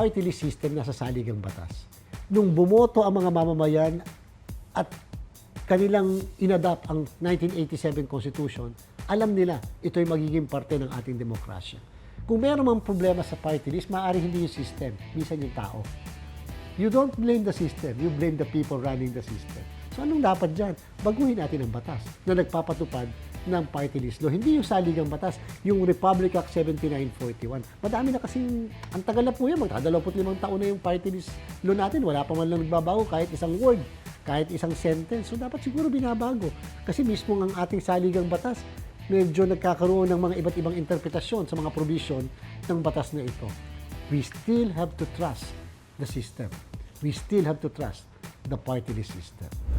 party list system nasa saligang batas. Nung bumoto ang mga mamamayan at kanilang inadapt ang 1987 Constitution, alam nila ito'y magiging parte ng ating demokrasya. Kung meron mang problema sa party list, maaari hindi yung system, minsan yung tao. You don't blame the system, you blame the people running the system. So anong dapat dyan? Baguhin natin ang batas na nagpapatupad ng party list law. Hindi yung saligang batas, yung Republic Act 7941. Madami na kasing, ang tagal na po yan, magta-25 taon na yung party list law natin. Wala pa man lang nagbabago kahit isang word, kahit isang sentence. So dapat siguro binabago. Kasi mismo ang ating saligang batas, medyo nagkakaroon ng mga iba't ibang interpretasyon sa mga provision ng batas na ito. We still have to trust the system. We still have to trust the party list system.